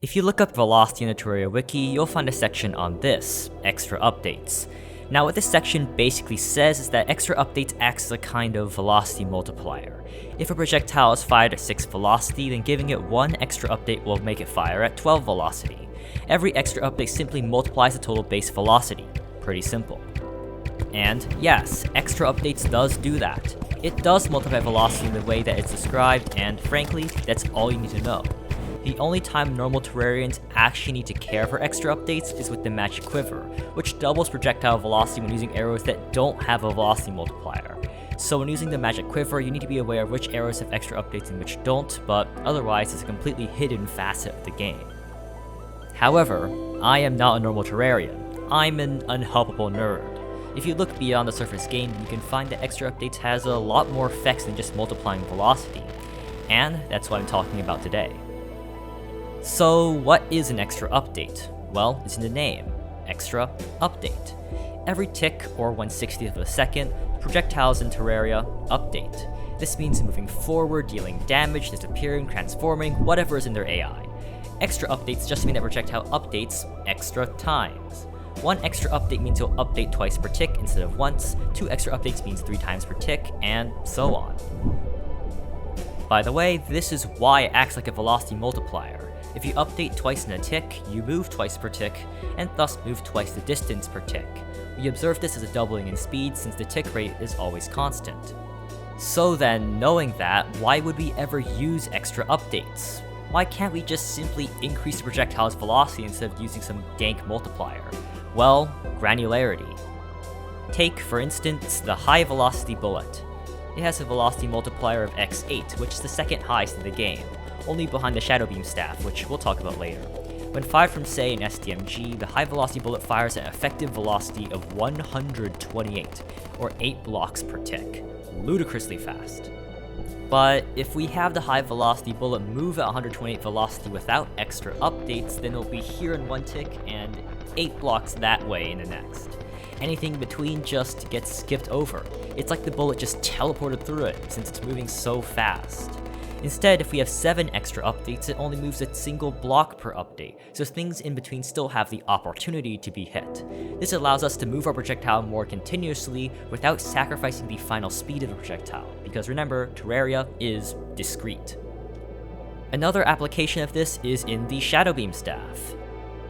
If you look up velocity in the Terraria wiki, you'll find a section on this, extraUpdates. Now what this section basically says is that extraUpdates acts as a kind of velocity multiplier. If a projectile is fired at 6 velocity, then giving it one extraUpdate will make it fire at 12 velocity. Every extraUpdate simply multiplies the total base velocity. Pretty simple. And yes, extraUpdates does do that. It does multiply velocity in the way that it's described, and frankly, that's all you need to know. The only time normal Terrarians actually need to care for extraUpdates is with the Magic Quiver, which doubles projectile velocity when using arrows that don't have a velocity multiplier. So when using the Magic Quiver, you need to be aware of which arrows have extraUpdates and which don't, but otherwise it's a completely hidden facet of the game. However, I am not a normal Terrarian. I'm an unhelpable nerd. If you look beyond the surface game, you can find that extraUpdates has a lot more effects than just multiplying velocity. And that's what I'm talking about today. So what is an extraUpdate? Well, it's in the name, extraUpdate. Every tick, or 1/60th of a second, projectiles in Terraria update. This means moving forward, dealing damage, disappearing, transforming, whatever is in their AI. extraUpdates just mean that projectile updates extra times. One extraUpdate means you'll update twice per tick instead of once, 2 extraUpdates means 3 times per tick, and so on. By the way, this is why it acts like a velocity multiplier. If you update twice in a tick, you move twice per tick, and thus move twice the distance per tick. We observe this as a doubling in speed since the tick rate is always constant. So then, knowing that, why would we ever use extraUpdates? Why can't we just simply increase the projectile's velocity instead of using some dank multiplier? Well, granularity. Take, for instance, the high velocity bullet. It has a velocity multiplier of x8, which is the second highest in the game, only behind the Shadowbeam Staff, which we'll talk about later. When fired from, say, an STMG, the high velocity bullet fires at an effective velocity of 128, or 8 blocks per tick. Ludicrously fast. But if we have the high velocity bullet move at 128 velocity without extraUpdates, then it'll be here in one tick and 8 blocks that way in the next. Anything between just gets skipped over. It's like the bullet just teleported through it, since it's moving so fast. Instead, if we have 7 extraUpdates, it only moves a single block per update, so things in between still have the opportunity to be hit. This allows us to move our projectile more continuously without sacrificing the final speed of the projectile, because remember, Terraria is discrete. Another application of this is in the Shadowbeam Staff.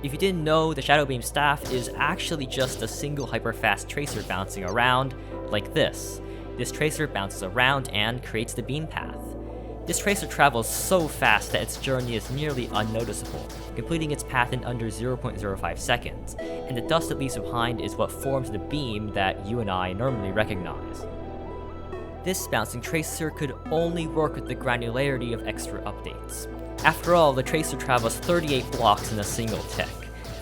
If you didn't know, the Shadowbeam Staff is actually just a single hyperfast tracer bouncing around, like this. This tracer bounces around and creates the beam path. This tracer travels so fast that its journey is nearly unnoticeable, completing its path in under 0.05 seconds, and the dust it leaves behind is what forms the beam that you and I normally recognize. This bouncing tracer could only work with the granularity of extraUpdates. After all, the tracer travels 38 blocks in a single tick.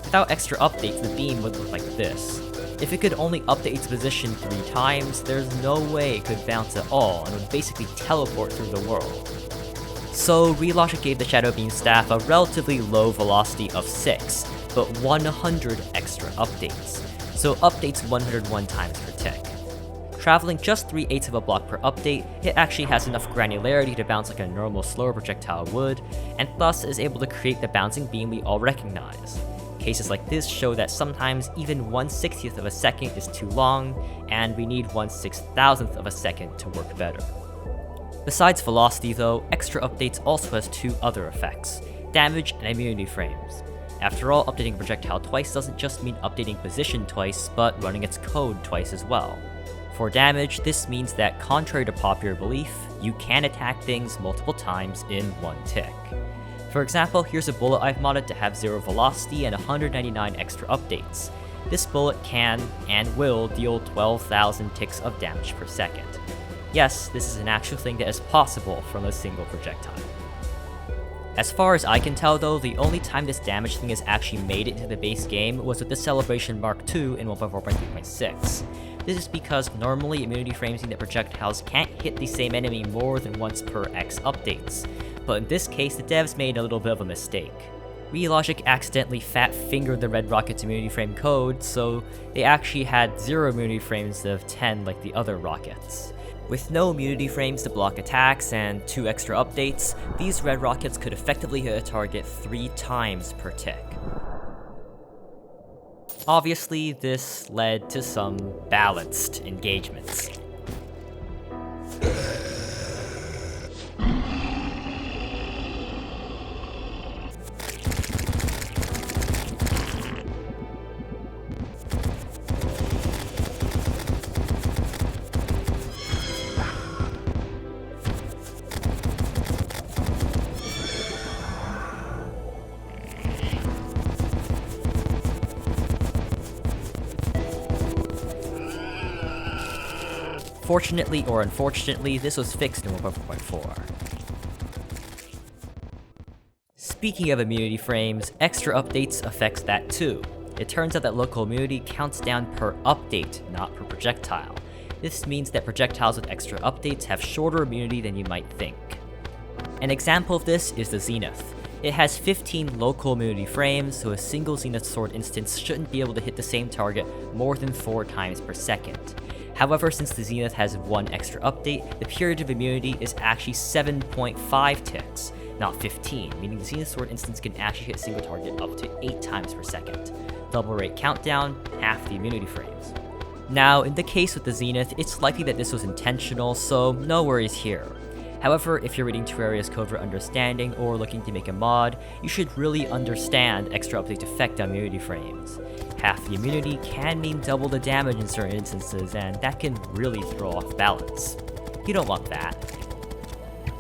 Without extraUpdates, the beam would look like this. If it could only update its position 3 times, there's no way it could bounce at all and would basically teleport through the world. So Relogic gave the Shadowbeam Staff a relatively low velocity of 6, but 100 extraUpdates, so updates 101 times per tick. Traveling just 3/8 of a block per update, it actually has enough granularity to bounce like a normal slower projectile would, and thus is able to create the bouncing beam we all recognize. Cases like this show that sometimes even 1/60th of a second is too long, and we need 1/6000th of a second to work better. Besides velocity though, extraUpdates also has 2 other effects, damage and immunity frames. After all, updating a projectile twice doesn't just mean updating position twice, but running its code twice as well. For damage, this means that contrary to popular belief, you can attack things multiple times in one tick. For example, here's a bullet I've modded to have 0 velocity and 199 extraUpdates. This bullet can, and will, deal 12,000 ticks of damage per second. Yes, this is an actual thing that is possible from a single projectile. As far as I can tell though, the only time this damage thing has actually made it into the base game was with the Celebration Mark II in 1.4.3.6. This is because normally immunity frames mean that projectiles can't hit the same enemy more than once per X updates, but in this case the devs made a little bit of a mistake. Relogic accidentally fat-fingered the Red Rocket's immunity frame code, so they actually had 0 immunity frames instead of 10 like the other rockets. With no immunity frames to block attacks and 2 extra updates, these red rockets could effectively hit a target 3 times per tick. Obviously, this led to some balanced engagements. Fortunately or unfortunately, this was fixed in 1.4. Speaking of immunity frames, extraUpdates affects that too. It turns out that local immunity counts down per update, not per projectile. This means that projectiles with extraUpdates have shorter immunity than you might think. An example of this is the Zenith. It has 15 local immunity frames, so a single Zenith Sword instance shouldn't be able to hit the same target more than 4 times per second. However, since the Zenith has 1 extra update, the period of immunity is actually 7.5 ticks, not 15, meaning the Zenith Sword instance can actually hit a single target up to 8 times per second. Double rate countdown, half the immunity frames. Now, in the case with the Zenith, it's likely that this was intentional, so no worries here. However, if you're reading Terraria's code for understanding or looking to make a mod, you should really understand extraUpdate's effect on immunity frames. Half the immunity can mean double the damage in certain instances, and that can really throw off balance. You don't want that.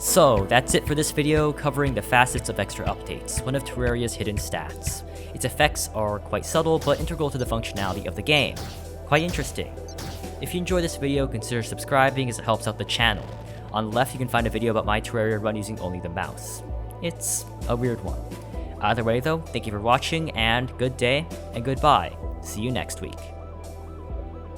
So, that's it for this video covering the facets of extraUpdates, one of Terraria's hidden stats. Its effects are quite subtle, but integral to the functionality of the game. Quite interesting. If you enjoyed this video, consider subscribing as it helps out the channel. On the left, you can find a video about my Terraria run using only the mouse. It's a weird one. Either way though, thank you for watching, and good day, and goodbye. See you next week.